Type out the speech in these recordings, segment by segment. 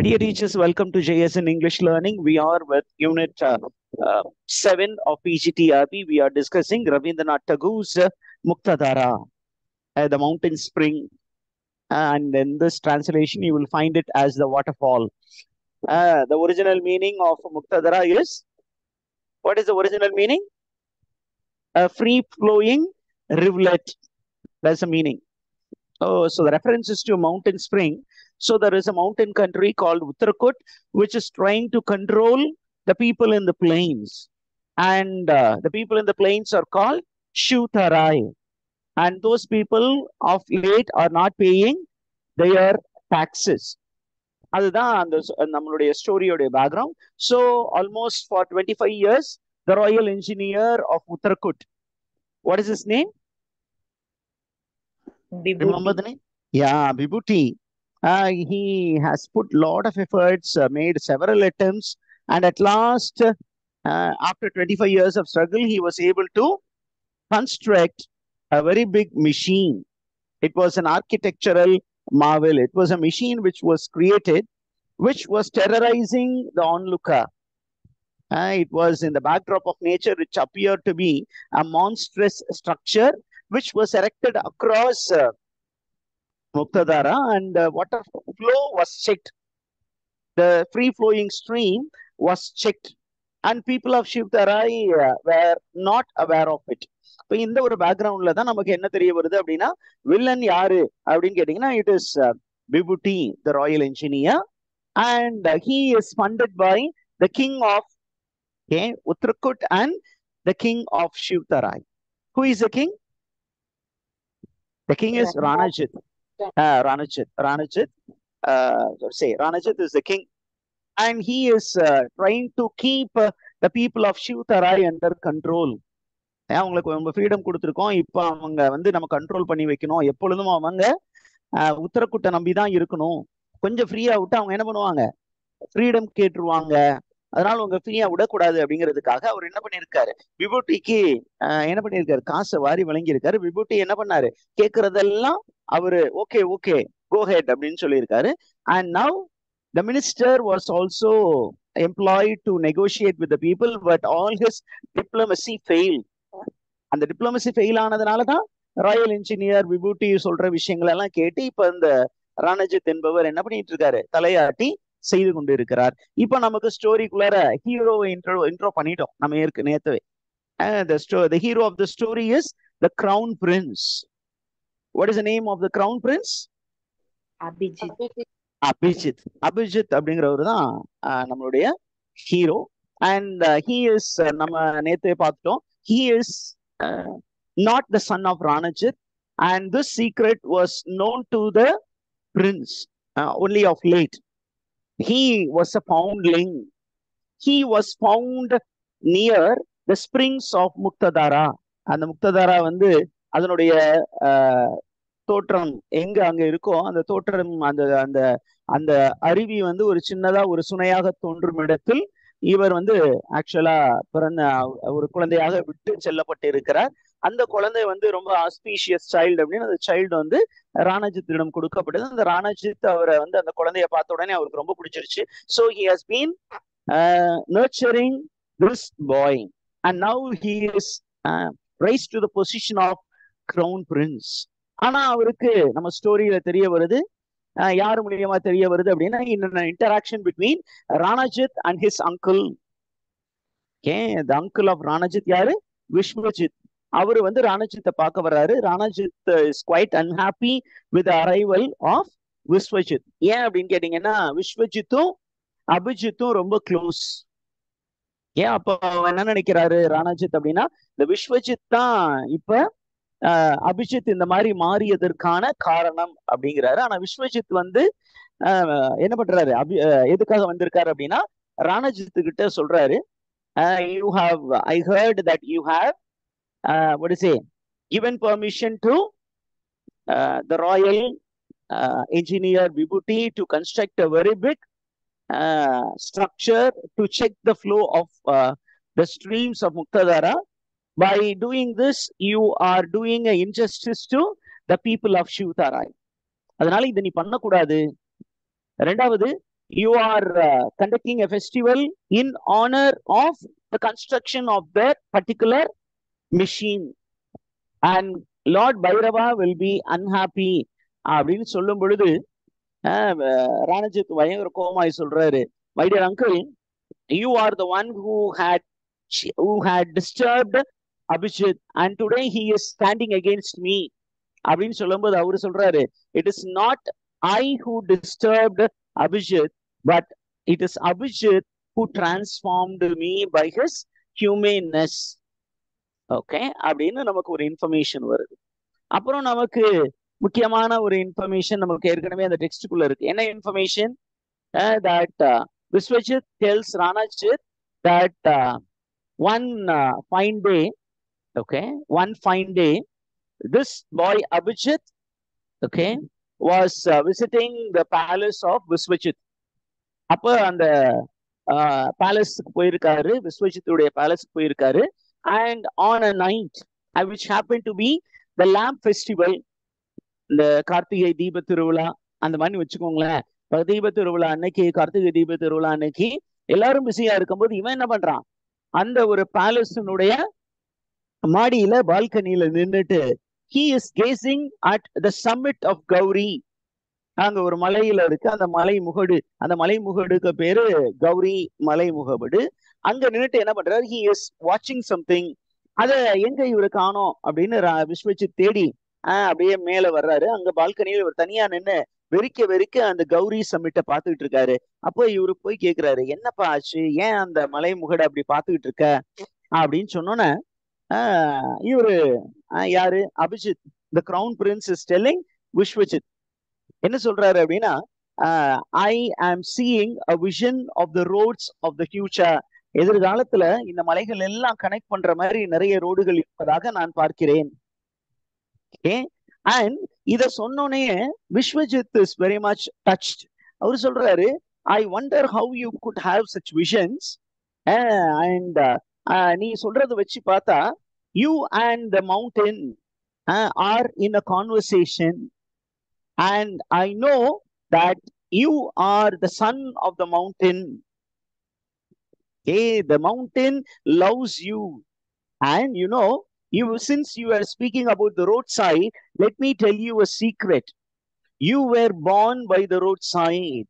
Dear teachers, welcome to JSN English Learning. We are with Unit 7 of PGTRB. We are discussing Rabindranath Tagore's Muktadhara, the mountain spring. And in this translation, you will find it as the waterfall. The original meaning of Muktadhara is, what is the original meaning? A free-flowing rivulet. That's the meaning. Oh, so the reference is to a mountain spring. So there is a mountain country called Uttarakhand, which is trying to control the people in the plains. And the people in the plains are called Shutarai. And those people of late are not paying their taxes. அதுதான் அந்த நம்மளுடைய ஸ்டோரியோடைய background. So almost for 25 years, the royal engineer of Uttarakhand, what is his name? Remember the name? Yeah, Vibhuti. He has put a lot of efforts, made several attempts, and at last, after 25 years of struggle, he was able to construct a very big machine. It was an architectural marvel. It was a machine which was created, which was terrorizing the onlooker. It was in the backdrop of nature, which appeared to be a monstrous structure, which was erected across Muktadhara, and water flow was checked. The free-flowing stream was checked, and people of Shivtarai were not aware of it. இப்போ இந்த ஒரு பேக்ரவுண்ட்ல தான் நமக்கு என்ன தெரிய வருது அப்படின்னா, வில்லன் யாரு அப்படின்னு கேட்டீங்கன்னா, it is Vibhuti, the royal engineer, and he is funded by the king of Uttarakhand and the king of Shivtarai. Who is the king? The king is Ranajit. Ranajit is the king, and he is trying to keep the people of Shivtarai under control. அவங்களுக்கு நம்ம freedom கொடுத்துருக்கோம், இப்போ அவங்க வந்து நம்ம control பண்ணி வைக்கணும். எப்பொழுதும் அவங்க உத்தரக்குட்டை நம்பி தான் இருக்கணும். கொஞ்சம் ஃப்ரீயா விட்டு அவங்க என்ன பண்ணுவாங்க, ஃப்ரீடம் கேட்டுருவாங்க. அதனால உங்க ஃப்ரீயா விடக்கூடாது அப்படிங்கிறதுக்காக அவர் என்ன பண்ணியிருக்காரு, விபூட்டிக்கு என்ன பண்ணியிருக்காரு, காசை வாரி வழங்கியிருக்காரு. விபூட்டி என்ன பண்ணாரு, கேட்கறதெல்லாம் அவரு ஓகே ஓகே கோ ஹெட் அப்படின்னு சொல்லியிருக்காரு. And now the minister was also employed to negotiate with the people, but all his diplomacy failed. அந்த டிப்ளமசி ஃபெயில் ஆனதுனால தான் ராயல் இன்ஜினியர் விபூட்டி சொல்ற விஷயங்கள் எல்லாம் கேட்டு இப்ப இந்த ராணஜித் என்பவர் என்ன பண்ணிட்டு இருக்காரு, தலையாட்டி செய்து கொண்டு இருக்கிறார். இப்ப நமக்கு ஸ்டோரிக்குள்ளார ஹீரோவை இன்ட்ரோ பண்ணிட்டோம் நம்ம நேத்தவே. The hero of the story is the crown prince. What is the name of the crown prince? Abhijit. Abhijit அப்படிங்கிறவர் தான் நம்மளுடைய ஹீரோ. அண்ட் he is நம்ம நேத்தே பார்த்துட்டோம், he is not the son of Ranajit, and this secret was known to the prince only of late. He was a foundling. He was found near the springs of Muktadhara. அந்த முக்ததாரா வந்து அதனுடைய தோற்றம் எங்க அங்க இருக்கோ, அந்த தோற்றம் அந்த அந்த அந்த அருவி வந்து ஒரு சின்னதா ஒரு சுனையாக தோன்றும் இடத்தில் இவர் வந்து ஆக்சுவலா பிறந்த ஒரு குழந்தையாக விட்டு செல்லப்பட்டு இருக்கிறார். அந்த குழந்தை வந்து ரொம்ப ஆஸ்பீஷியஸ் சைல்டு அப்படின்னு அந்த சைல்டு வந்து ராணஜித்திடம் கொடுக்கப்பட்டது. அந்த ராணஜித் அவரை வந்து அந்த குழந்தைய பார்த்த உடனே அவருக்கு ரொம்ப பிடிச்சிருச்சு. So he has been nurturing this boy, and now he is raised to the position of crown prince. ஆனா அவருக்கு நம்ம ஸ்டோரியில தெரிய வருது, யாரு மூலியமா தெரிய வருது அப்படின்னா, interaction between Ranjit and his uncle. the uncle of Ranjit யாரு, விஸ்வஜித். அவரு வந்து ராணஜித்தை பார்க்க வர்றாரு. Ranjit is quite unhappy with arrival of Vishwajit. ஏன் அப்படின்னு கேட்டீங்கன்னா, விஸ்வஜித்தும் அபிஜித்தும் ரொம்ப க்ளோஸ். அப்ப என்ன நினைக்கிறாரு ராணஜித் அப்படின்னா, இந்த விஸ்வஜித் தான் இப்ப அபிஜித் இந்த மாதிரி மாறியதற்கான காரணம் அப்படிங்கிறாரு. ஆனா விஸ்வஜித் வந்து என்ன பண்றாரு, எதுக்காக வந்திருக்காரு அப்படின்னா, ராணஜித் கிட்ட சொல்றாரு, I heard that you have what is it, given permission to the royal engineer Vibhuti to construct a very big structure to check the flow of the streams of Muktadhara. By doing this, you are doing an injustice to the people of Shivtarai. அதனால இதை நீ பண்ணக்கூடாது. ரெண்டாவது, you are conducting a festival in honor of the construction of that particular machine, and Lord Bhairava will be unhappy அப்படின்னு சொல்லும் பொழுது ராணஜித் பயங்கர கோமாய் சொல்றாரு, my dear uncle, you are the one who had disturbed Abhijit, and today he is standing against me அப்படின்னு சொல்லும்போது அவரு சொல்றாரு, it is not I who disturbed Abhijit, but it is Abhijit who transformed me by his humaneness. Okay, அப்படின்னு நமக்கு ஒரு information வருது. அப்புறம் நமக்கு முக்கியமான ஒரு இன்ஃபர்மேஷன் நமக்கு ஏற்கனவே அந்த டெக்ஸ்டுக்குள்ள இருக்கு. என்ன information? that Vishwajit tells Ranajit that one fine day, okay, one fine day, this boy Abhijit, okay, was visiting the palace of Vishwajit. அப்ப அந்த பேலஸ்க்கு போயிருக்காரு, விஸ்வஜித்துடைய பேலஸ்க்கு போயிருக்காரு. And on a night which happened to be the lamp festival, இந்த கார்த்திகை தீப திருவிழா அந்த மாதிரி வச்சுக்கோங்களேன். தீப திருவிழா அன்னைக்கு, கார்த்திகை தீப திருவிழா அன்னைக்கு எல்லாரும் பிஸியா இருக்கும்போது இவன் என்ன பண்றான், அந்த ஒரு பேலஸினுடைய மாடியில பால்கனியில நின்றுட்டு he is gazing at the summit of Gauri. அங்க ஒரு மலையில இருக்கு, அந்த மலை முகடு, அந்த மலை முகடுக்கு பேரு கௌரி மலை முகடு. அங்க நின்றுட்டு என்ன பண்றாரு, he is watching something. அத எங்க இவரு காணோம் அப்படின்னு விஸ்வஜித் தேடி அப்படியே மேல வர்றாரு. அங்க பால்கனியில இவர் தனியா நின்று வெறிக்க வெறிக்க அந்த கௌரி சம்மிட்ட பாத்துக்கிட்டு இருக்காரு. அப்போ இவரு போய் கேக்குறாரு, என்னப்பா ஆச்சு, ஏன் அந்த மலை முகடை அப்படி பாத்துக்கிட்டு இருக்க அப்படின்னு சொன்னோன்னே இவரு யாரு, Abhijit, the crown prince is telling Vishwajit என்ன சொல்றாரு அப்படின்னா, I am seeing a vision of the roads of the future. எதிர்காலத்துல இந்த மலைகள் எல்லாம் கனெக்ட் பண்ற மாதிரி நிறைய ரோடுகள் இருப்பதாக நான் பார்க்கிறேன். அண்ட் இத சொன்னோனே Vishwajit is very much touched. அவரு சொல்றாரு, I wonder how you could have such visions. And நீ சொல்றத வச்சு பார்த்தா you and the mountain are in a conversation. And I know that you are the son of the mountain. Okay, the mountain loves you. And you know, since you are speaking about the roadside, let me tell you a secret. You were born by the roadside.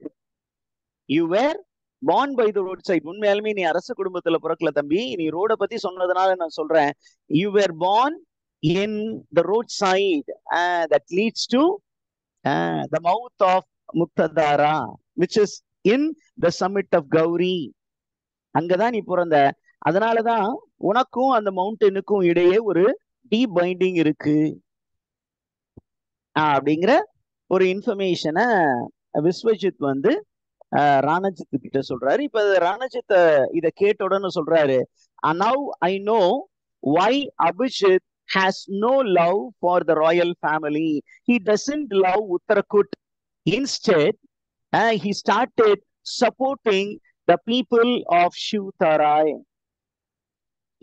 You were born by the roadside. உண்மையாலுமே நீ அரச குடும்பத்துல பிறக்கல தம்பி, நீ ரோட பத்தி சொன்னதுனால நான் சொல்றேன். You were born in the roadside that leads to the mouth of Muktadara, which is in the summit of Gauri. அங்கதான் நீ பிறந்த. அதனாலதான் உனக்கும் அந்த மவுண்டனுக்கும் இடையே ஒரு டீப் பைண்டிங் இருக்கு அப்படிங்கிற ஒரு இன்ஃபர்மேஷனை விஸ்வஜித் வந்து ராணஜித் கிட்ட சொல்றாரு. இப்ப ராணஜித் இத கேட்ட உடனே சொல்றாரு, now I know why Abhijit has no love for the royal family. He doesn't love Uttarakut. Instead, he started supporting the people of Shivtarai.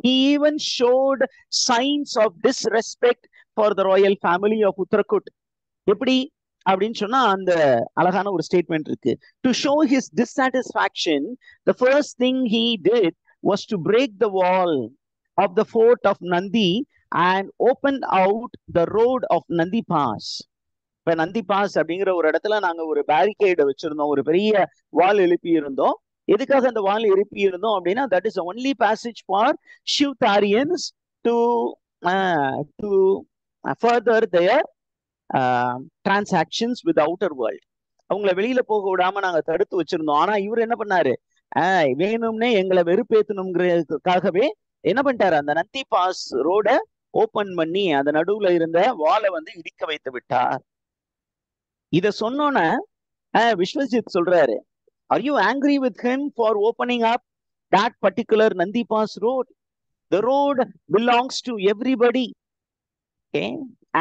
He even showed signs of disrespect for the royal family of Uttarakut. எப்படி அப்படின்னு சொன்னா அந்த அழகான ஒரு statement இருக்கு. To show his dissatisfaction, the first thing he did was to break the wall of the fort of Nandi and opened out the road of Nandi Pass. இப்ப Nandi pass அப்படிங்கிற ஒரு இடத்துல நாங்க ஒரு பேரிகேட் வச்சிருந்தோம், ஒரு பெரிய வால் எழுப்பி இருந்தோம். எதுக்காக அந்த வால் எழுப்பி இருந்தோம் அப்படின்னா, that is only passage for Shivtarians to further their transactions with the outer world. அவங்கள வெளியில போக விடாம நாங்க தடுத்து வச்சிருந்தோம். ஆனா இவர் என்ன பண்ணாரு, வேணும்னே எங்களை வெறுப்பேத்தணுங்கிறதுக்காகவே என்ன பண்ணிட்டாரு, அந்த நந்தி பாஸ் ரோட ஓபன் பண்ணி அந்த நடுவுல இருந்த வாலை வந்து இடிக்க வைத்து விட்டார். இத சொன்னோன்ன விஸ்வஜித் சொல்றாரு, are you angry with him for opening up that particular Nandi Pass road? The road belongs to everybody. Okay,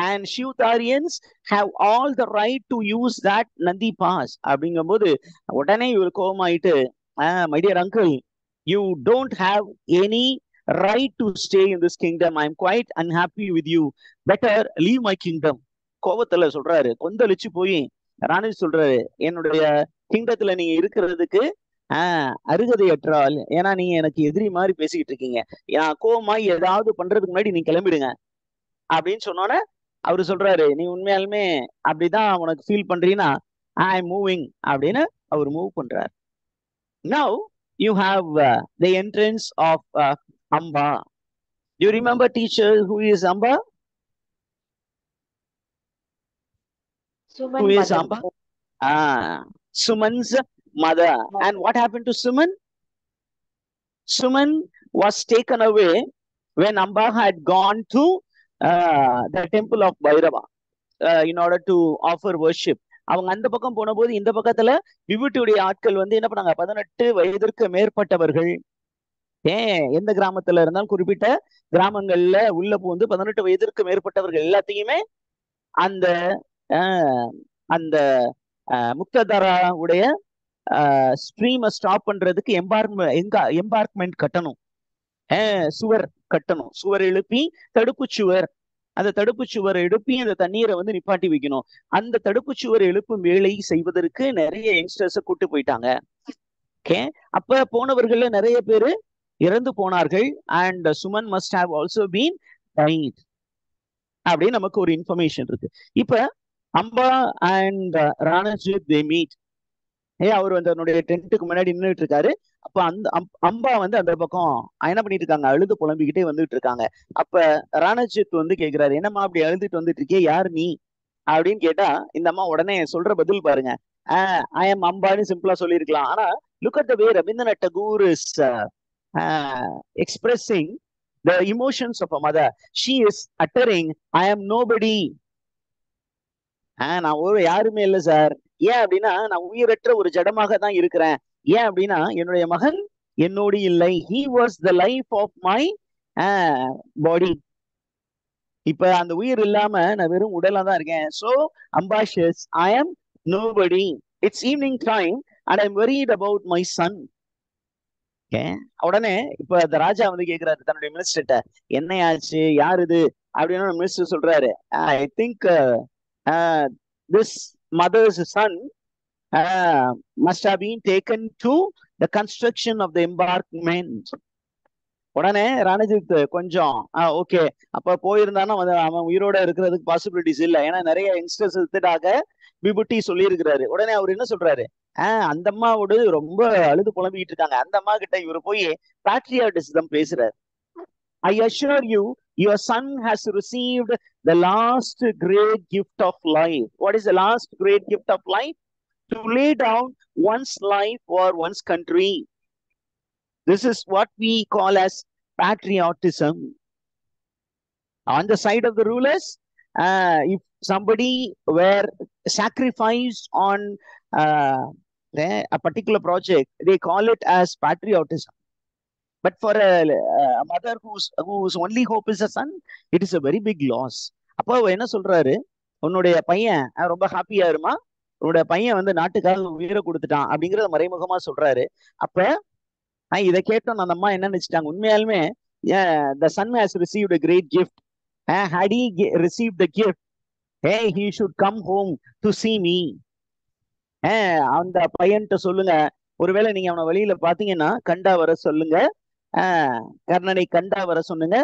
and Shivtarians have all the right to use that Nandi Pass. அப்படிங்கும்போது உடனே இவர் கோபமாயிட்டு, my dear uncle, you don't have any right to stay in this kingdom. I'm quite unhappy with you. Better leave my kingdom. கோபத்துல சொல்றாரு, கொந்தளிச்சு போய் ராணி சொல்றாரு, என்னுடைய கிங்டத்துல நீங்க இருக்கிறதுக்கு அருகதையற்றால், ஏன்னா நீங்க எனக்கு எதிரி மாதிரி பேசிக்கிட்டு இருக்கீங்க, நான் கோவமா ஏதாவது பண்றதுக்கு முன்னாடி நீங்க கிளம்பிடுங்க அப்படின்னு சொன்னோன்னே அவரு சொல்றாரு, நீ உண்மையாலுமே அப்படிதான் உனக்கு ஃபீல் பண்றீங்கன்னா ஐ எம் மூவிங் அப்படின்னு அவர் மூவ் பண்றாரு. Now you have the entrance of Amba. Do you remember, teacher, who is Amba? Suman Who is mother. Amba? Suman's mother. And what happened to Suman? Suman was taken away when Amba had gone to the temple of Bhairava in order to offer worship. அவங்க அந்த பக்கம் போன போது இந்த பக்கத்துல விபூதியுடைய ஆட்கள் வந்து என்ன பண்ணாங்க, 18 வயதிற்கு மேற்பட்டவர்கள், எந்த கிராமத்துல இருந்தாலும் குறிப்பிட்ட கிராமங்கள்ல உள்ள பூந்து 18 வயதிற்கு மேற்பட்டவர்கள் எல்லாத்தையுமே அந்த அந்த முக்ததாரா உடைய ஸ்ட்ரீமை ஸ்டாப் பண்றதுக்கு எம்பார்க்மெண்ட் கட்டணும், சுவர் கட்டணும், சுவர் எழுப்பி தடுப்பு சுவர், அந்த தடுப்பு சுவர் எழுப்பி அந்த தண்ணீரை வந்து நிப்பாட்டி வைக்கணும். அந்த தடுப்பு சுவர் எழுப்பும் வேலை செய்வதற்கு நிறைய யங்ஸ்டர்ஸை கூட்டு போயிட்டாங்க. ஓகே, அப்ப போனவர்கள்ல நிறைய பேரு இறந்து போனார்கள். And Suman must have also been tied அப்படின்னு நமக்கு ஒரு இன்ஃபர்மேஷன் இருக்கு. இப்ப Amba and Ranajit they meet. அவர் வந்து தன்னுடைய டென்ட்டுக்கு முன்னாடி நின்றுட்டு இருக்காரு. அப்ப அந்த அம்பா வந்து அந்த பக்கம் என்ன பண்ணிட்டு இருக்காங்க, அழுது புலம்பிக்கிட்டே வந்துட்டு இருக்காங்க. அப்ப ராணாஜித் வந்து கேக்குறாரு, என்னம்மா அப்படி அழுதுட்டு வந்துட்டு இருக்கே, யார் நீ அப்படின்னு கேட்டா இந்த அம்மா உடனே சொல்ற பதில் பாருங்க, ஐ எம் அம்பான்னு சிம்பிளா சொல்லியிருக்கலாம். ஆனா look at the way Rabindranath Tagore is expressing the emotions of a mother. She is uttering, I am nobody. நான் ஒரு யாருமே இல்லை சார். ஏன் அப்படின்னா நான் உயிரற்ற ஒரு ஜடமாக தான் இருக்கிறேன். ஏன் அப்படின்னா என்னுடைய மகன் என்னோடு இல்லை. he was the life of my body. இப்ப அந்த உயிர் இல்லாம நான் வெறும் உடலா தான் இருக்கேன். so ambitious, I am nobody. It's evening time and I'm worried about my son. உடனே இப்ப அந்த ராஜா வந்து கேக்குறாரு தன்னுடைய மினிஸ்டர்ட்ட, என்ன ஆச்சு, யார் இது அப்படின்னு மினிஸ்டர் சொல்றாரு, I think this mother's son must have been taken to the construction of the embankment. உடனே ராணஜித் கொஞ்சம் ஓகே, அப்ப போயிருந்தானா அவன் உயிரோட இருக்கிறதுக்கு பாசிபிலிட்டிஸ் இல்லை, ஏன்னா நிறைய யங்ஸ்டர்ஸ் எடுத்துட்டாக விபூதி சொல்லி இருக்கிறாரு. உடனே அவர் என்ன சொல்றாரு, அந்த அம்மாவோடு ரொம்ப அழுது புலம்பிக்கிட்டு இருக்காங்க. அந்த அம்மா கிட்ட இவர் போய் பேட்ரியாட்டிசம் பேசுறாரு. I assure you, your son has received the last great gift of life. What is the last great gift of life? To lay down one's life for one's country. This is what we call as patriotism. On the side of the rulers, if somebody were sacrificed on a particular project, they call it as patriotism. But for a mother whose only hope is a son, it is a very big loss. அப்போ என்ன சொல்றாரு, உன்னுடைய பையன் ரொம்ப ஹாப்பியா இருமா, உன்னுடைய பையன் வந்து நாட்டுக்காக உயிரை கொடுத்துட்டான் அப்படிங்கறத மறைமுகமா சொல்றாரு. அப்ப இதை கேட்டோம் அந்த அம்மா என்ன நினைச்சிட்டாங்க, உண்மையாலுமே the son has received a great gift. Had he received the gift, hey, he should come home to see me. அந்த பையன்கிட்ட சொல்லுங்க, ஒருவேளை நீங்க அவனை வழியில பாத்தீங்கன்னா கண்டா வர சொல்லுங்க, கர்ணனை கண்டா வர சொன்னுங்க,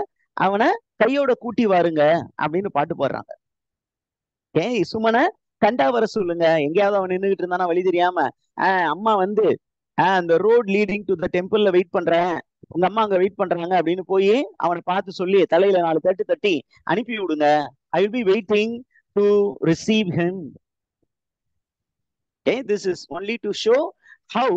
அவனை கையோட கூட்டி வாருங்க அப்படின்னு பாட்டு போடுறாங்க. சுமனை கண்டா வர சொல்லுங்க, எங்கேயாவது அவன் நின்றுகிட்டு இருந்தானா வழி தெரியாம, அம்மா வந்து அந்த ரோட் லீடிங் டு த டெம்பிள்ல வெயிட் பண்றேன், உங்க அம்மா அங்க வெயிட் பண்றாங்க அப்படின்னு போய் அவனை பார்த்து சொல்லி தலையில 4 தட்டு தட்டி அனுப்பி விடுங்க. I will be waiting to receive him. This is only to show how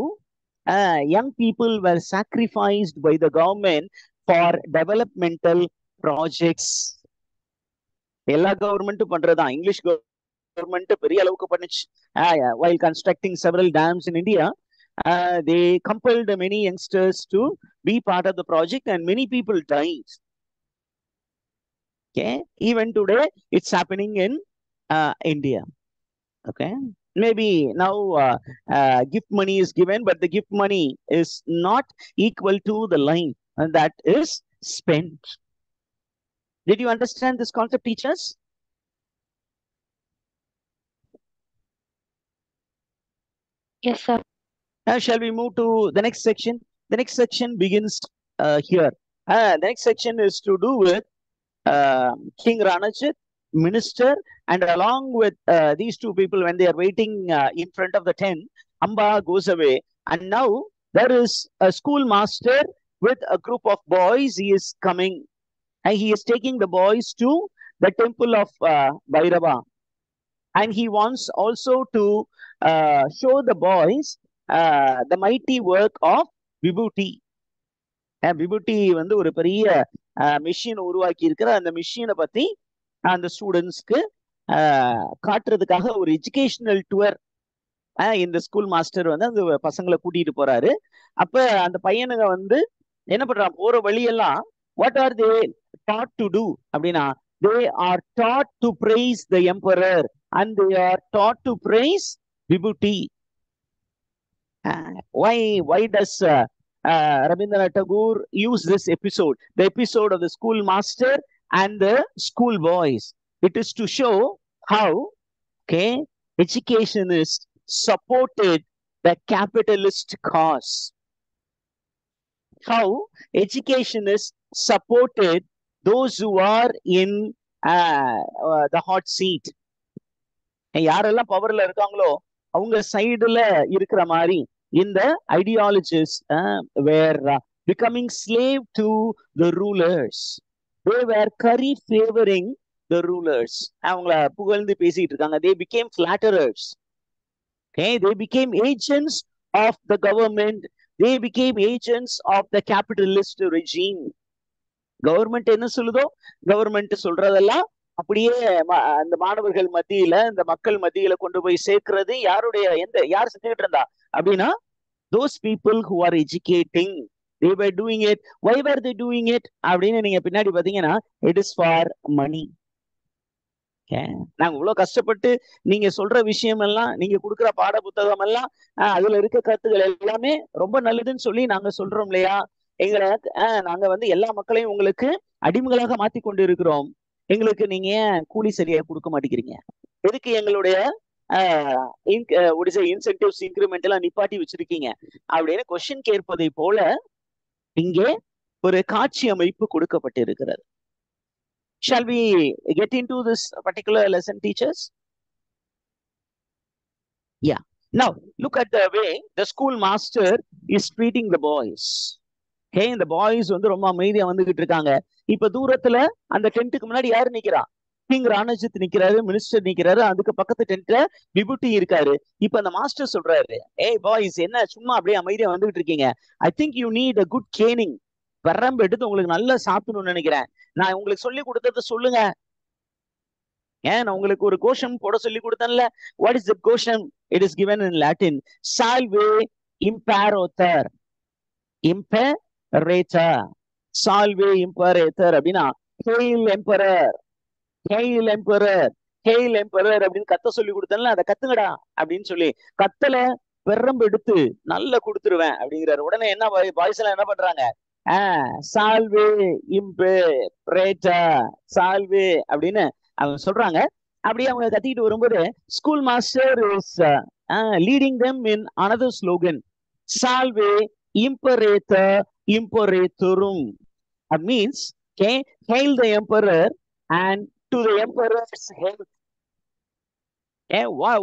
young people were sacrificed by the government for developmental projects. எல்லா கவர்மெண்ட்டும் பண்றதுதான். இங்கிலீஷ் கவர்மெண்ட் பெரிய அளவுக்கு பண்ணுச்சு. while constructing several dams in India, they compelled many youngsters to be part of the project and many people died. Even today it's happening in India. Maybe now gift money is given, but the gift money is not equal to the life that is spent. Did you understand this concept, teachers? Yes, sir. Shall we move to the next section? The next section begins here. The next section is to do with King Ranajit, minister, and along with these two people, when they are waiting in front of the tent, Amba goes away, and now there is a schoolmaster with a group of boys. He is coming, and he is taking the boys to the temple of Bhairava, and he wants also to show the boys the mighty work of Vibhuti. விபூட்டி வந்து ஒரு பெரிய machine உருவாக்கி இருக்கிற அந்த மிஷினை பத்தி அந்த ஸ்டூடெண்ட்ஸ்க்கு காட்டுறதுக்காக ஒரு எஜுகேஷனல் டூர் இந்த ஸ்கூல் மாஸ்டர் வந்து அந்த பசங்களை கூட்டிட்டு போறாரு. அப்ப அந்த பையனுங்க வந்து என்ன பண்றான், போற வழியெல்லாம் what are they taught to do அப்படின்னா, they are taught to praise the emperor and they are taught to praise Vibhuti. Why does Rabindranath Tagore use this episode, the episode of the schoolmaster and the school boys? It is to show how educationists supported the capitalist cause. How educationists supported those who are in the hot seat. யாரெல்லாம் பவர்ல இருக்காங்களோ அவங்க சைடுல இருக்கிற மாதிரி இந்த ideologist were becoming slave to the rulers. They were curry favoring the rulers. அவங்கள புகழ்ந்து பேசிட்டு இருக்காங்க. They became flatterers. They became agents of the government. They became agents of the capitalist regime. Government என்ன சொல்லுதோ கவர்மெண்ட் சொல்றதெல்லாம் அப்படியே அந்த மாணவர்கள் மத்தியில, இந்த மக்கள் மத்தியில கொண்டு போய் சேர்க்கிறது யார் செஞ்சுக்கிட்டு இருந்தா அப்படின்னா, those people who are educating, they were doing it. Why were they doing it அப்படின்னு நீங்க பின்னாடி பாத்தீங்கன்னா, it is for money. நாங்க இவ்வளவு கஷ்டப்பட்டு நீங்க சொல்ற விஷயம் எல்லாம், நீங்க கொடுக்குற பாட புத்தகம் எல்லாம், அதுல இருக்க கருத்துக்கள் எல்லாமே ரொம்ப நல்லதுன்னு சொல்லி நாங்க சொல்றோம் இல்லையா? எங்களை நாங்க வந்து எல்லா மக்களையும் உங்களுக்கு அடிமைகளாக மாத்தி கொண்டு இருக்கிறோம். எங்களுக்கு நீங்க கூலி சரியா கொடுக்க மாட்டேங்கிறீங்க. எதுக்கு எங்களுடைய இன்சென்டிவ்ஸ் இன்கிரிமெண்ட் எல்லாம் நிப்பாட்டி வச்சிருக்கீங்க அப்படின்னு கொஸ்டின் கேட்பதை போல இங்கே ஒரு காட்சி அமைப்பு கொடுக்கப்பட்டிருக்கிறது. Shall we get into this particular lesson, teachers? Yeah. Now, look at the way the schoolmaster is treating the boys. இந்த பாய்ஸ் வந்து ரொம்ப அமைதியா வந்துகிட்டு இருக்காங்க. இப்ப தூரத்துல அந்த டென்ட்டுக்கு முன்னாடி யாரு நிக்கிறா? கிங் ராணஜித் நிக்கிறாரு, மினிஸ்டர் நிக்கிறாரு, அதுக்கு பக்கத்து டென்ட்ல விபூட்டி இருக்காரு. இப்ப அந்த மாஸ்டர் சொல்றாரு, பாய்ஸ் என்ன சும்மா அப்படியே அமைதியா வந்துகிட்டு இருக்கீங்க? I think you need a good Canning. வரம்பு எடுத்து உங்களுக்கு நல்லா சாப்பிடணும்னு நினைக்கிறேன். நான் உங்களுக்கு சொல்லி கொடுத்தத சொல்லுங்க. நான் உங்களுக்கு ஒரு கோஷம் போட சொல்லி கொடுத்தேன்ல. வாட் இஸ் த கோஷம்? It is given in Latin. Salve imperator. Imperator. Salve imperator அப்படின்னா hail emperor, hail emperor, hail emperor அப்படின்னு கத்த சொல்லி கொடுத்தேன்ல, அதை கத்துங்கடா அப்படின்னு சொல்லி கத்தல பெரம்பு எடுத்து நல்லா கொடுத்துருவேன் அப்படிங்கிறாரு. உடனே என்ன பாய்ஸ் எல்லாம் என்ன பண்றாங்க? சால்வே இம்பேரேட்டா, சால்வே அப்படின்னு அவங்க சொல்றாங்க. அப்படியே அவங்க கத்திக்கிட்டு வரும்போது school master is leading them in another slogan. Salve imperator imperatorum. That means, hail the emperor and to the emperor's health.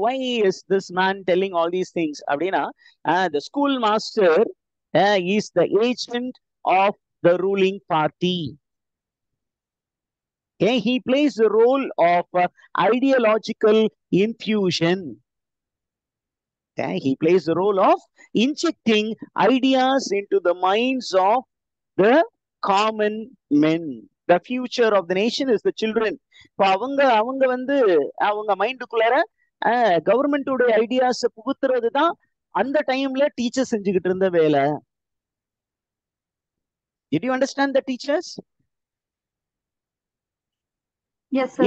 Why is this man telling all these things? அப்படின்னா, the schoolmaster is the agent of the ruling party. He plays the role of ideological infusion. He plays the role of injecting ideas into the minds of the common men. The future of the nation is the children. இப்போ அவங்க வந்து அவங்க மைண்டுக்குள்ளார கவர்மெண்டோட ideas புகுத்துறது தான் அந்த டைம்ல teacher செஞ்சுக்கிட்டு இருந்த வேலை. Did you understand the teachers? Yes, sir.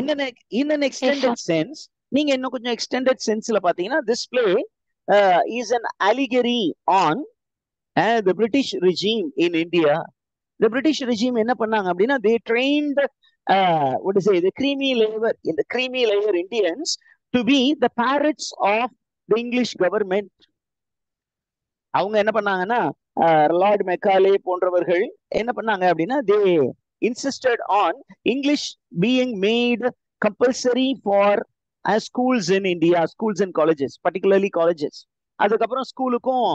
In an extended sense, நீங்க இன்னும் கொஞ்சம் extended senseல பாத்தீங்கன்னா, this play is an allegory on the British regime in India. The British regime என்ன பண்ணாங்க அப்படின்னா, they trained the creamy layer Indians to be the parrots of the English government. அவங்க என்ன பண்ணாங்கன்னா லார்ட் மெக்காலே போன்றவர்கள் என்ன பண்ணாங்க அப்படின்னா they insisted on English being made compulsory for schools in India, schools and colleges, particularly colleges. அதுக்கப்புறம் ஸ்கூலுக்கும்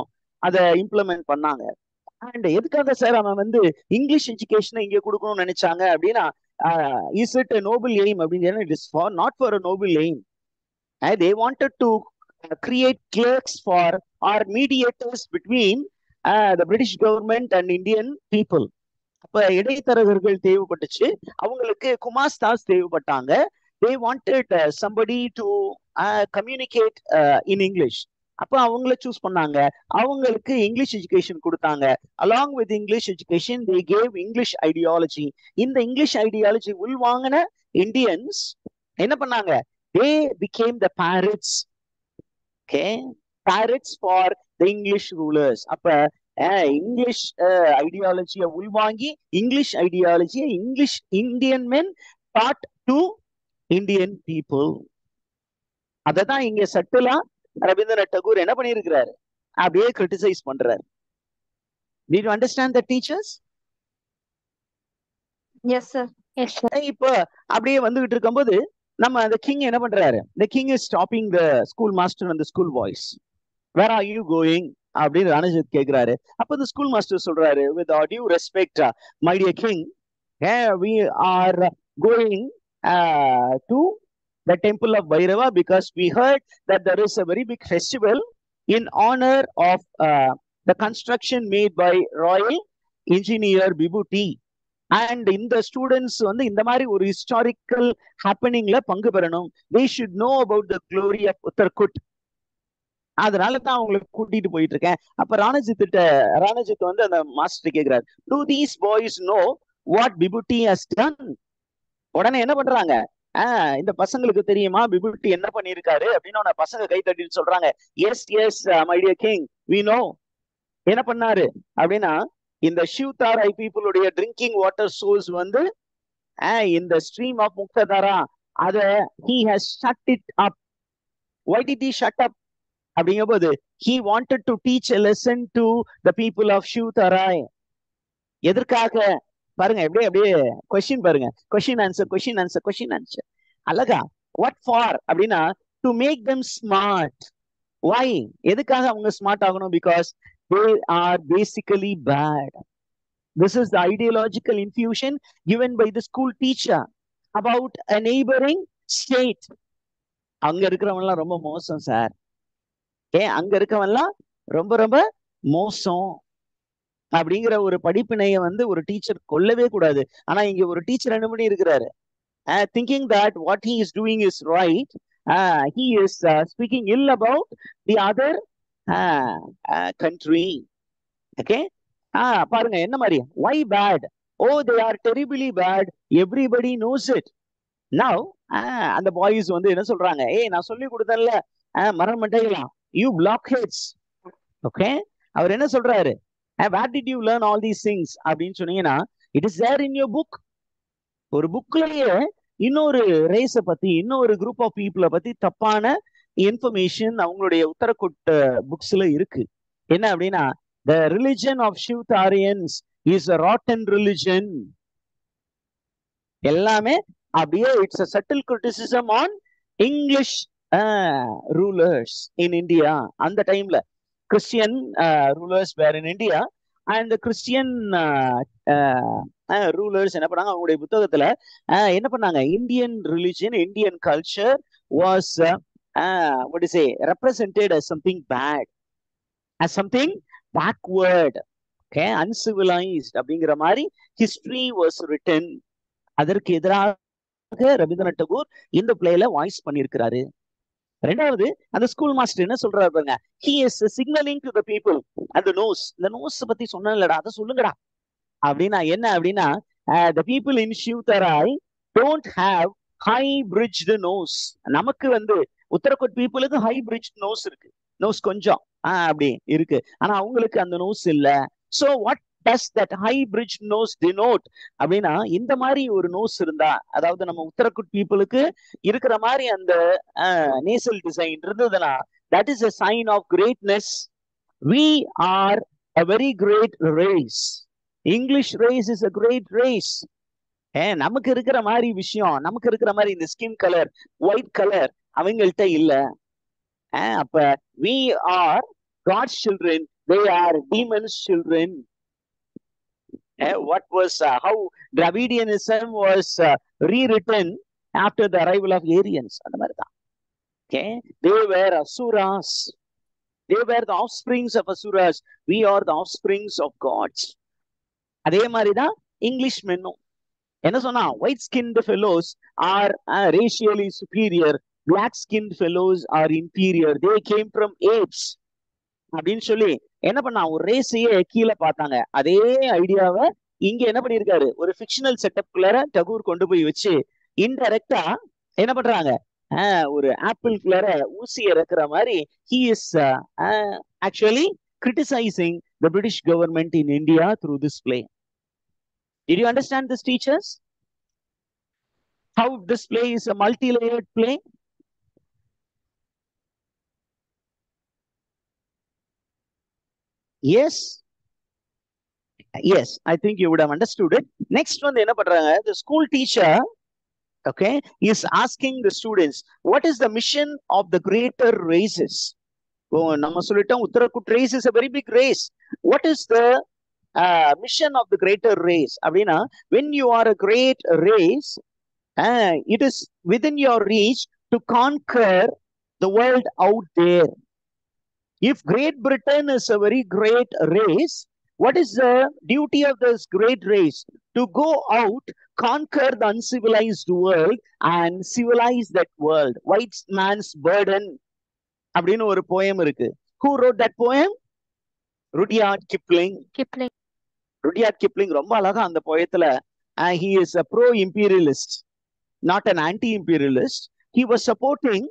அதை இம்ப்ளிமெண்ட் பண்ணாங்க. அண்ட் எதுக்காக சார் அவன் வந்து இங்கிலீஷ் எஜுகேஷனை இங்க கொடுக்கணும்னு நினைச்சாங்க அப்படின்னா is it a noble aim அப்படின்னு it is for not for a noble aim. They wanted to create clerks for or mediators between the British government and Indian people. அப்ப இடைத்தரகர்கள் தேவைப்பட்டுச்சு, அவங்களுக்கு குமாஸ்தாஸ் தேவைப்பட்டாங்க. They wanted somebody to communicate in English. அப்ப அவங்கள choose பண்ணாங்க, அவங்களுக்கு English education கொடுத்தாங்க. Along with English education they gave English ideology. இந்த இங்கிலீஷ் ஐடியாலஜி உள்வாங்கின இந்தியன்ஸ் என்ன பண்ணாங்க, they became the parrots. Okay, parrots for the English rulers. அப்ப English ஐடியாலஜியை உள்வாங்கி இங்கிலீஷ் ஐடியாலஜியை English Indian men taught to Indian people. அததான் இங்க சட்டிலா ரவீந்திரநாத் டகூர் என்ன பண்ணிருக்கிறாரு, அப்படியே கிரிட்டிசைஸ் பண்றாரு. Did you understand the teachers? Yes, sir. Yes, sir. இப்ப அப்படியே வந்துகிட்டு இருக்கும்போது நம்ம அந்த கிங் என்ன பண்றாரு, the king is stopping the school master and the school boys. Where are you going அப்படின்னு ரணஜித் கேக்குறாரு. அப்ப the school master சொல்றாரு, with all due respect, my dear king, we are going to the temple of Bhairava because we heard that there is a very big festival in honor of the construction made by royal engineer Bibhuti. And இந்த students வந்து இந்த மாதிரி ஒரு historical ஹேப்பனிங்ல பங்கு பெறணும். they should know about the glory of Uttarkut. அதனால தான் அவங்களுக்கு கூட்டிட்டு போயிட்டு இருக்கேன். அப்ப ராணஜித் வந்து அந்த மாஸ்டர் கேக்குறாரு, do these boys know what Bibhuti has done? உடனே என்ன பண்றாங்க, இந்த பசங்களுக்கு தெரியுமா பிபுட்டி என்ன பண்ணிருக்காரு அப்படின்னு பசங்க கை தட்டிட்டு சொல்றாங்க, yes yes my dear king we know. என்ன பண்ணாரு அப்படின்னா, இந்த ஷிவ்தாராய் பீப்புளுடைய ட்ரிங்கிங் வாட்டர் சோர்ஸ் வந்து இந்த ஸ்ட்ரீம் ஆஃப் முக்ததாரா, அத he has shut it up. Why did he shut up அப்படிங்கும்போது he wanted to teach a lesson to the people of ஷிவ்தாராய். எதற்காக பாருங்க, அப்படியே கொஸ்டின் பாருங்க, கொஸ்டின் ஆன்சர் அழகா. வாட் ஃபார் அப்படின்னா to make them smart. why எதுக்காக அவங்க ஸ்மார்ட் ஆகணும், because they are basically bad. This is the ideological infusion given by the school teacher about a neighboring state. அங்க இருக்கிறவங்க எல்லாம் ரொம்ப மோசம் சார், அங்க இருக்கவங்க எல்லாம் ரொம்ப ரொம்ப மோசம் அப்படிங்கிற ஒரு படிப்பினைய வந்து ஒரு டீச்சர் கொள்ளவே கூடாது. ஆனா இங்க ஒரு டீச்சர் என்ன பண்ணி இருக்கிறாரு, thinking that what he is doing is right, he is speaking ill about the other country. Okay, பாருங்க என்ன மாதிரி, why bad? Oh, they are terribly bad, everybody knows it. Now அந்த பாய்ஸ் வந்து என்ன சொல்றாங்க, நான் சொல்லி கொடுத்தேன்ல மரணம் மட்டைகளாம், you blockheads. Okay, அவர் என்ன சொல்றாரு, where did you learn all these things அப்படின்னு சொன்னீங்கன்னா, it is there in your book. ஒரு புக்லயே இன்னொரு ரேஸை பத்தி, இன்னொரு குரூப் ஆஃப் பீப்புளை பத்தி தப்பான இன்ஃபர்மேஷன் அவங்களுடைய உத்தரகோட் புக்ஸ்ல இருக்கு. என்ன அப்படின்னா, the religion of Shivtarians is a rotten religion. எல்லாமே அப்படியே it's a subtle criticism on English rulers in India. அந்த டைம்ல Christian rulers were in India, and the Christian rulers என்ன பண்ணாங்க, அவங்களுடைய புத்தகத்துல என்ன பண்ணாங்க, Indian religion, Indian culture was what to say, represented as something bad, as something backward, okay, uncivilized அப்படிங்கிற மாதிரி history was written. அதற்கு எதிராக ரவீந்திரநாத் டகூர் இந்த பிளேல வாய்ஸ் பண்ணியிருக்கிறாரு. ரெண்டாவது, அந்த ஸ்கூல் மாஸ்டர் என்ன சொல்றாரு பாருங்க, he is signaling to the people and the nose. இந்த நோஸ் பத்தி சொன்னலடா, அதை சொல்லுங்கடா அப்படின்னா என்ன அப்படின்னா, the people in Shivtarai don't have high bridged nose. நமக்கு வந்து உத்தரகோட் பீப்புளுக்கு ஹை பிரிட்ஜ் நோஸ் இருக்கு, நோஸ் கொஞ்சம் அப்படி இருக்கு, ஆனா அவங்களுக்கு அந்த நோஸ் இல்ல. So what does that high bridge nose denote அப்படின்னா, இந்த மாதிரி ஒரு நோஸ் இருந்தா, அதாவது நம்ம உத்தரகோட் பீப்புளுக்கு இருக்கிற மாதிரி அந்த நேசல் டிசைன் இருந்ததுன்னா, that is a sign of greatness. We are a very great race. English race is a great race. நமக்கு இருக்கிற மாதிரி விஷயம், நமக்கு இருக்கிற மாதிரி இந்த ஸ்கின் கலர், ஒயிட் கலர் அவங்கள்ட்ட இல்ல. அப்ப we are God's children, they are demons children. What was how Dravidianism was rewritten after the arrival of Aryans. அந்த மாதிரி தான். Okay, they were asuras. They were the offsprings of asuras. We are the offsprings of gods. அதே மாதிரி தான் இங்கிலீஷ்மென்னும். என்ன சொன்னா, white skinned fellows are racially superior, black skinned fellows are inferior, they came from apes அப்படின்னு சொல்லி என்ன பண்ணா, ஒரு ரேஸையே கீழே பார்த்தாங்க. அதே ஐடியாவை இங்க என்ன பண்ணிருக்காரு, ஒரு ஃபிக்ஷனல் செட்டப்குள்ளார டகூர் கொண்டு போய் வச்சு இன்டைரக்டா என்ன பண்றாங்க, ஒரு ஆப்பிள்குள்ளார ஊசி இறக்குற மாதிரி he is actually criticizing the British government in India through this play. Did you understand this, teachers? How this play is a multi-layered play? Yes. Yes, I think you would have understood it. Next one, the school teacher, okay, is asking the students, what is the mission of the greater races? Oh, nama solittam Uttarakut race is a very big race. What is the mission of the greater race? Abhina, when you are a great race, it is within your reach to conquer the world out there. If Great Britain is a very great race, what is the duty of this great race? To go out, conquer the uncivilized world and civilize that world. White man's burden. அப்படின்னு ஒரு poem இருக்கு. Who wrote that poem? Rudyard Kipling. Rudyard Kipling ரொம்ப அழகா அந்த போயத்துல, he is a pro-imperialist, not an anti-imperialist. He was supporting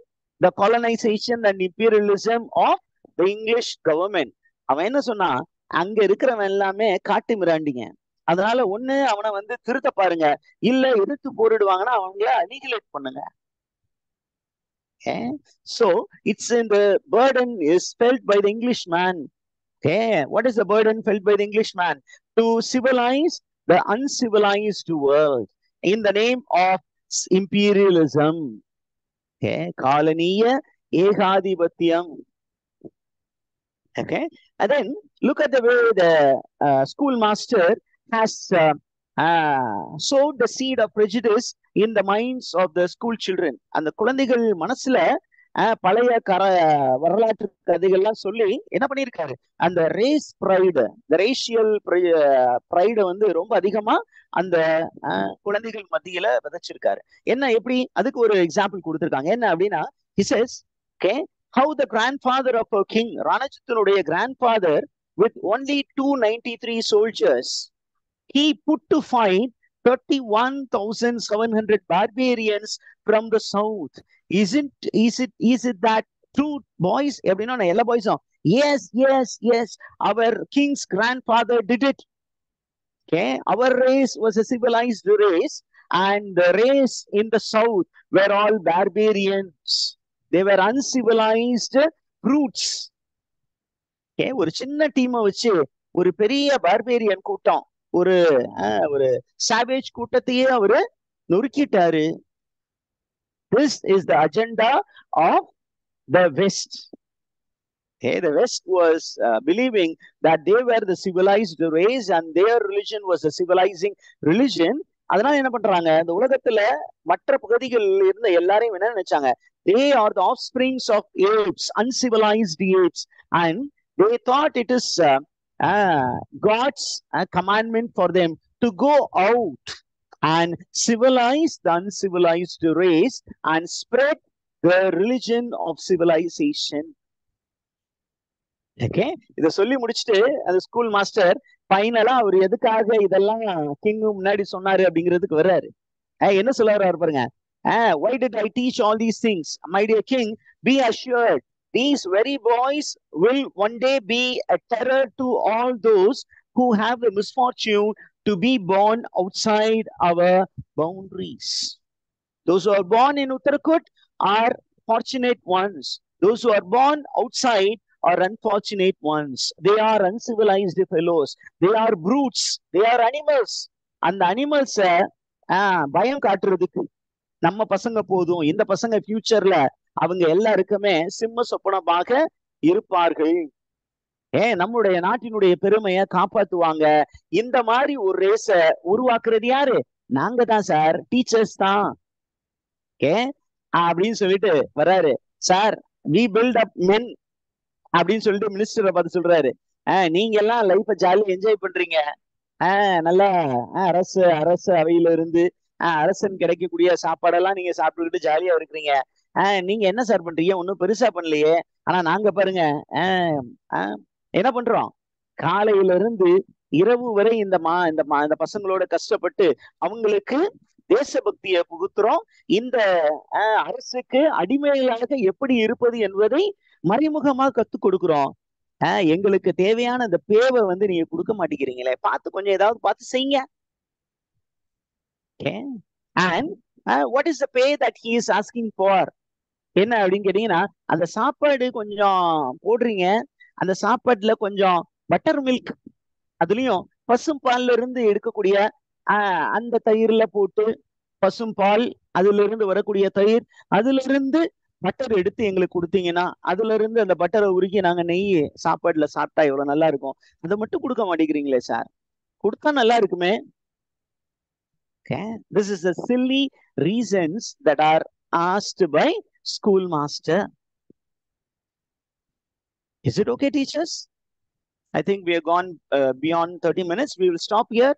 the colonization and imperialism of the English government. அவன் என்ன சொன்னா, அங்க இருக்கிறவன் எல்லாமே காட்டு மிராண்டிங்க, அதனால ஒண்ணு அவனை வந்து திருத்த பாருங்க, இல்ல எதிர்த்து போரிடுவாங்கன்னா அவங்கள அனிகிலேட் பண்ணுங்க. So it's in the burden is felt by the Englishman. What is the burden felt by the Englishman? To civilize the uncivilized world in the name of imperialism. Kalaniya Ekadhipatyam. Okay, and then look at the way the schoolmaster has sowed the seed of prejudice in the minds of the school children. அந்த குழந்தைகள் மனசுல பழைய வரலாற்று கதைகள்லாம் சொல்லி என்ன பண்ணிருக்காரு, அந்த ரேஸ் ப்ரைடு, இந்த ரேஷியல் ப்ரைட வந்து ரொம்ப அதிகமா அந்த குழந்தைகள் மத்தியில விதைச்சிருக்காரு. என்ன எப்படி, அதுக்கு ஒரு எக்ஸாம்பிள் கொடுத்திருக்காங்க. என்ன அப்படின்னா, he says, okay, how the grandfather of a king, Ranajithanuடைய grandfather, with only 293 soldiers, he put to fight 31,700 barbarians from the south. Is it that true, boys? Everyone, all boys. Yes. Our king's grandfather did it. Okay, our race was a civilized race, and the race in the south were all barbarians. They were uncivilized brutes. Okay, ஒரு சின்ன டீமை வச்சு ஒரு பெரிய barbarian கூட்டம், ஒரு savage கூட்டத்தையே அவரு நொறுக்கிட்டாரு. This is the agenda of the West. Okay, the West was believing that they were the civilized race and their religion was a civilizing religion. அதனால என்ன பண்றாங்க, இந்த உலகத்துல மற்ற பகுதிகளில் இருந்த எல்லாரையும் என்ன நினைச்சாங்க, they are the offsprings of apes, uncivilized apes, and they thought it is God's commandment for them to go out and civilize the uncivilized race and spread the religion of civilization. Okay, இத சொல்லி முடிச்சுட்டு அந்த school master ஃபைனலா அவர் எதுக்காக இதெல்லாம் king முன்னாடி சொன்னாரு அப்படிங்கிறதுக்கு வர்றாரு. என்ன சொல்ல வர்றாரு பாருங்க. Why did I teach all these things? My dear king, be assured, these very boys will one day be a terror to all those who have the misfortune to be born outside our boundaries. Those who are born in Uttarakut are fortunate ones. Those who are born outside are unfortunate ones. They are uncivilized fellows. They are brutes. They are animals. அந்த அனிமல்ஸ பயம் காட்டுறதுக்கு நம்ம பசங்க போதும், இந்த பசங்க ஃபியூச்சர்ல அவங்க எல்லாருக்குமே சிம்ம சொப்பனமாக இருப்பார்கள், நம்முடைய நாட்டினுடைய பெருமையை காப்பாத்துவாங்க. இந்த மாதிரி ஒரு ரேஸ உருவாக்குறது யாரு? நாங்க தான் சார், டீச்சர்ஸ் தான். அப்படின்னு சொல்லிட்டு வர்றாரு. சார், வி பில்ட் அப் மென் அப்படின்னு சொல்லிட்டு மினிஸ்டரை பார்த்து சொல்றாரு. நீங்க எல்லாம் லைஃப ஜாலியா என்ஜாய் பண்றீங்க, நல்லா அரசு அரசு அவையில இருந்து அரசன் கிடைக்கக்கூடிய சாப்பாடெல்லாம் நீங்க சாப்பிட்டுக்கிட்டு ஜாலியா இருக்கிறீங்க. நீங்க என்ன சார் பண்றீங்க? ஒன்னும் பெருசா பண்ணலையே. ஆனா நாங்க பாருங்க என்ன பண்றோம், காலையில இருந்து இரவு வரை இந்த பசங்களோட கஷ்டப்பட்டு அவங்களுக்கு தேசபக்தியை புகுத்துறோம். இந்த அரசுக்கு அடிமைகளாக எப்படி இருப்பது என்பதை மறைமுகமா கத்துக் கொடுக்கிறோம். எங்களுக்கு தேவையான அந்த பேவை நீங்க கொடுக்க மாட்டேங்கிறீங்களே, பார்த்து கொஞ்சம் ஏதாவது பார்த்து செய்யுங்க. And what is the pay that he is asking for? என்ன அப்படின்னு கேட்டீங்கன்னா, அந்த சாப்பாடு கொஞ்சம் போடுறீங்க, அந்த சாப்பாட்டுல கொஞ்சம் பட்டர் மில்க், அதுலயும் பசும் பால்ல இருந்து எடுக்கக்கூடிய அந்த தயிர்ல போட்டு பசும் பால், அதுல இருந்து வரக்கூடிய தயிர், அதுல இருந்து பட்டர் எடுத்து எங்களுக்கு கொடுத்தீங்கன்னா அதுல இருந்து அந்த பட்டரை உருக்கி நாங்க நெய் சாப்பாடுல சாப்பிட்டா எவ்வளவு நல்லா இருக்கும். அதை மட்டும் கொடுக்க மாட்டேங்கிறீங்களே சார், கொடுத்தா நல்லா இருக்குமே. This is the silly reasons that are asked by schoolmaster. Is it okay, teachers? I think we have gone beyond 30 minutes. We will stop here.